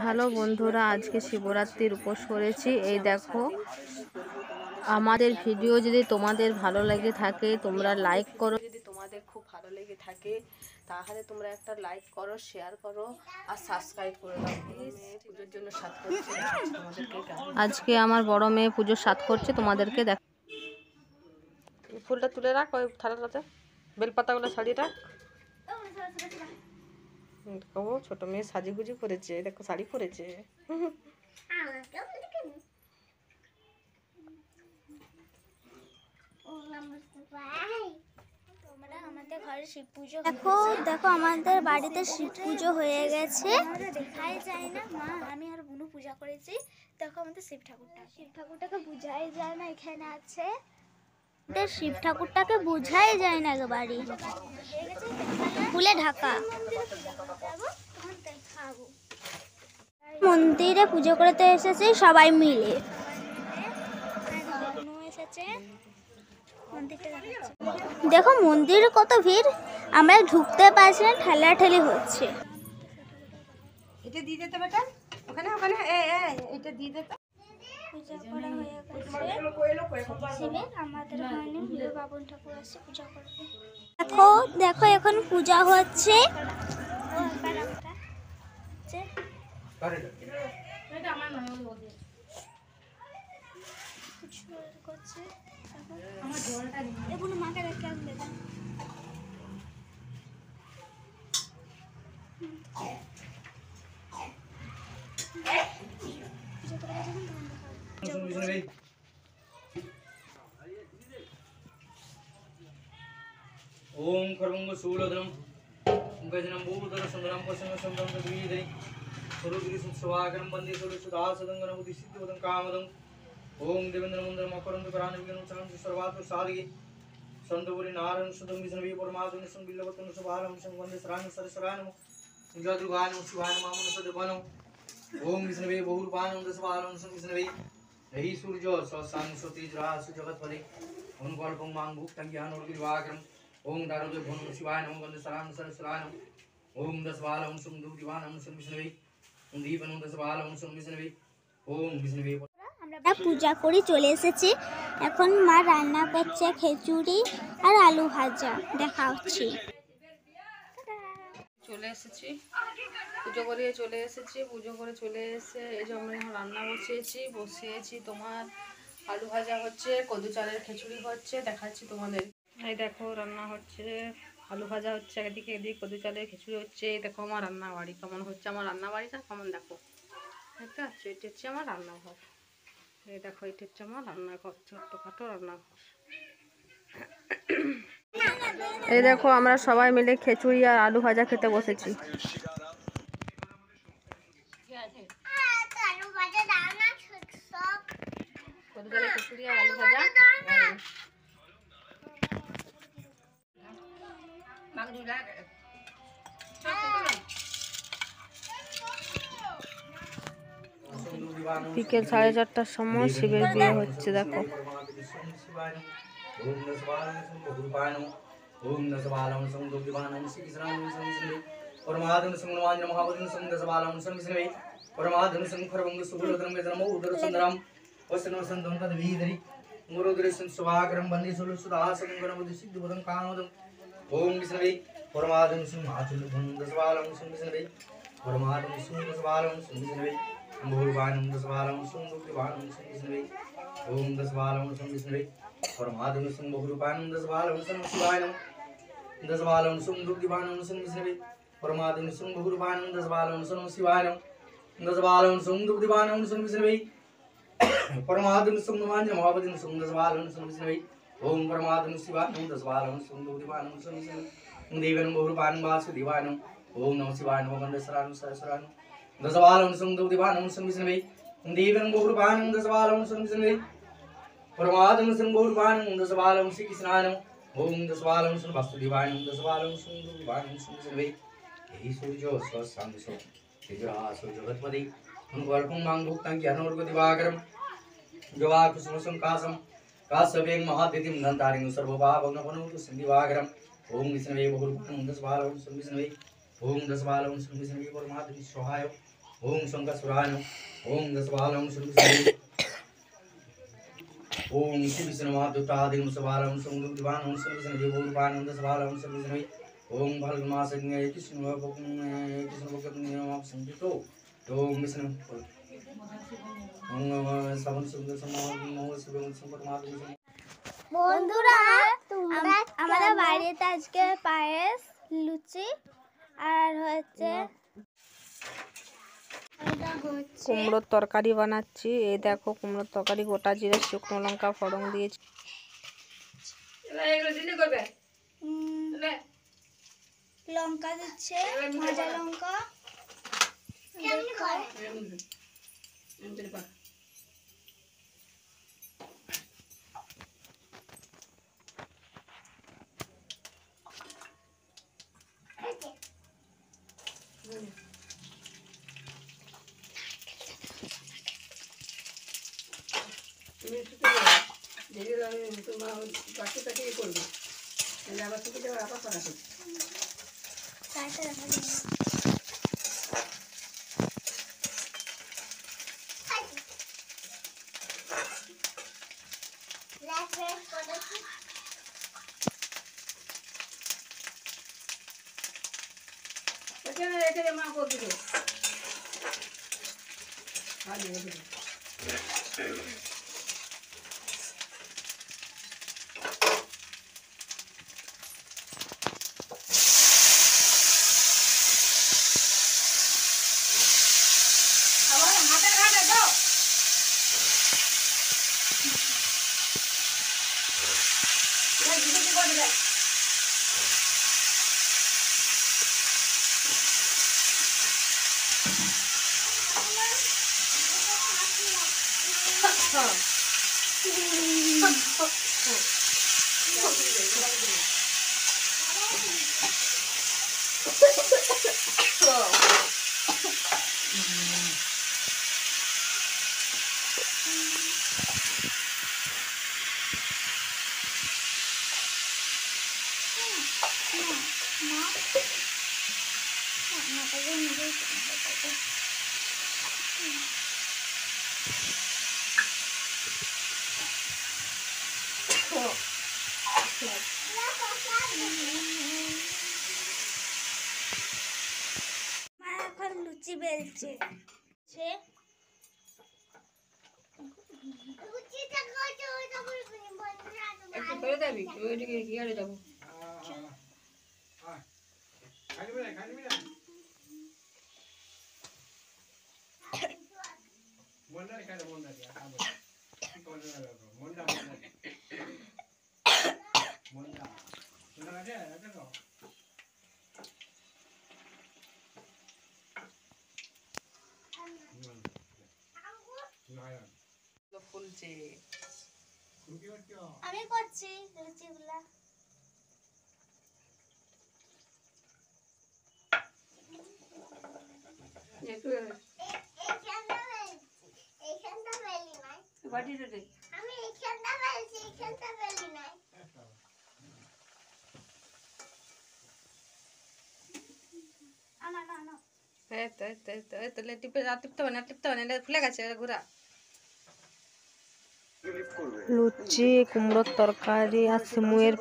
Hello বন্ধুরা, আজকে শিবরাত্রির উপোস করেছি। এই দেখো, আমাদের ভিডিও যদি তোমাদের ভালো লেগে থাকে তোমরা লাইক করো। যদি তোমাদের খুব ভালো লেগে থাকে তাহলে তোমরা একটা লাইক করো, শেয়ার করো আর সাবস্ক্রাইব করে দাও প্লিজ। পুজোর জন্য সাত করছে তোমাদেরকে। আজকে আমার বড় মেয়ে পুজোর সাত করছে, তোমাদেরকে দেখ। ফুলটা তুলে রাখ ওই থালাটাতে, বেলপাতাগুলো ছাড়িয়ে রাখ। দেখো ছোট মেয়ে সাজুগুজু করেছে, দেখো শাড়ি পরেছে। আমাদের ঘরে শিব পুজো দেখো দেখো আমাদের বাড়িতে শিব পুজো হয়ে গেছে। দেখাই যায় না মা, আমি আর বুনু পূজা করেছি। দেখো আমাদের শিব ঠাকুরটাকে বুঝাই যায় না, এখানে আছে শিব ঠাকুরটাকে বুঝাই যায় না একেবারে, ফুলে ঢাকা। মন্দিরে পুজো করতে এসেছে সবাই মিলে, এসেছে। দেখো মন্দিরে কত ভিড়, আমরা ঢুকতে পারছি না, ঠেলাঠেলি হচ্ছে। এটা দিয়ে দিতে বেটা, ওখানে ওখানে এটা দিয়ে দিতে। পূজা করা হয়ে গেছে শিবের, আমাদের ওখানে বাবন ঠাকুর আসছে পূজা করবে। দেখো দেখো এখন পূজা হচ্ছে। মাকে দেখে আসবে। ओम खरबंग शूलधरम गजनम भूतल सुंदरम पश्चिम सुंदरम तद्वीदि स्वरूपगिरि सुवागरम वंदे सुदासदंगन उदिसिद्धवदं कामदं ओम देवेंद्र मंदरम अकरंद प्राणविगनं चरं सर्वात्म साधिके संतपुरी नारायण सुदं विष्णुवे परमात्मने संबिल्लवतन सुभालम संवंदे सरान सरसरानम जदुगानम शिवाय मामन सदवनम ओम विष्णुवे बहुरूपानं दशबालं विष्णुवे यही सूर्य ससांग सतेजरास जगतपदे ओम कल्पं मां भुक्तं ज्ञानोर्गिवाग्रम ओम दारुद्र भुवन शिवाय नमो गंध सराम सरसराय नमो ओम दशबाल ओम सुम दुख दीवान ओम सुम विष्णुवे ओम दीपन ओम दशबाल ओम सुम विष्णुवे ओम विष्णुवे। আমরা পূজা করে চলে এসেছি, এখন মা রান্না করছে খিচুড়ি আর আলু ভাজা, দেখা হচ্ছে। চলে এসেছি পুজো করে চলে এসে এই যে আমরা এখন রান্না বসিয়েছি তোমার আলু ভাজা হচ্ছে, কদু চালের খিচুড়ি হচ্ছে, দেখাচ্ছি তোমাদের। এই দেখো রান্না হচ্ছে, আলু ভাজা হচ্ছে এদিকে, কদু চালের খিচুড়ি হচ্ছে। এই দেখো আমার রান্নাবাড়ি কেমন হচ্ছে, আমার রান্নাবাড়িটা কেমন দেখো, দেখতে পাচ্ছ? এটা হচ্ছে আমার রান্নাঘর। এই দেখো এটা হচ্ছে আমার রান্নাঘর, ছোট্টখাটো রান্নাঘর। এই দেখো আমরা সবাই মিলে খিচুড়ি আর আলু ভাজা খেতে বসেছি। খিচুড়ি আর আলু ভাজা বিকেল 4:30টার সময় শিবের বিয়ে হচ্ছে, দেখো। ओम दशबालम संदुग्धवानम श्रीकृष्णानम संविष्णुवे परमाधुन संगवान महावदन सं दशबालम संविष्णुवे परमाधुन सं खरबंग सुबुलधरम गजनम उदर सुंदरम वसनो संदम तद्वीदरि मुरुद्र सं सुवागरम वंदे सुदासंगन उदिसिद्धवदं कामदं ओम विष्णुवे परमाधुन सं मातुल भुवन दशबालम संविष्णुवे परमाधुन सं दशबालम संविष्णुवे भूर्वाणम दशबालम संदुग्धवानम संविष्णुवे ओम दशबालम संविष्णुवे परमाधुन सं बहुरूपानं दशबालम शिवाय नमः दशबालम सुम दुग्धिवानं सुम विष्णुवे परमाधुन सुम बहुरूपानं दशबालम सुम शिवाय नमः दशबालम सुम दुग्धिवानं सुम विष्णुवे परमाधुन सुम नवान्य महावदन सुम दशबालम सुम विष्णुवे ओम परमाधुन शिवाय नमः दशबालम सुम दुग्धिवानं सुम विष्णुवे देवन बहुरूपानं वासुदेवाय नमः ओम नमः शिवाय नमः गंधसरानं सरसरानं दशबालम सुम दुग्धिवानं सुम विष्णुवे देवन बहुरूपानं दशबालम सुम विष्णुवे परमाधुन सं बहुरूपानं दशबालम श्रीकृष्णानम ओम दशबालम सं वासुदेवाय दशबालम सं दुर्वाणं सं विष्णुवे यही सूर्य स्वसांगसो तेजरासो जगतपदे उन्कल्पं मां भुक्तं ज्ञानोर्गदिवाकरं जवाकुसुमसंकासं काश्यपेन महादितिं दन्तारिं सर्वभावग्नपनोतु सिन्धिवाकरं ओम विष्णुवे बहुरूपानं दशबालम सं विष्णुवे ओम दशबालम सं विष्णुवे परमाधुन सहाय ओम शंकरसुराय नमः ओम दशबालम सुरभिसंहि ओम श्री विष्णुमातुतादिम सबालम सुंदुदिवानम सुरभिसंहि देवोरूपानम दशबालम सुरभिसंहि ओम भर्गमासज्ञ कृष्ण भगवन् संयुक्तो ओम विष्णु ओम श्रवण सुंदर समागम शिवम संपरमात्म। বন্ধুরা আমাদের বাড়িতে আজকে পায়েস লুচি আর হচ্ছে কুমড়োর তরকারি বানাচ্ছি। এই দেখো কুমড়োর তরকারি, গোটা জিরে শুকনো লঙ্কা ফোড়ন দিয়েছি। লঙ্কা দিচ্ছে, ভাজা লঙ্কা। মা এখন লুচি বেলছে। ফুলছে আমি করছি লুচিগুলা। ফুলে গেছে ঘোরা। লুচি, কুমড়োর তরকারি আর সিমুয়ের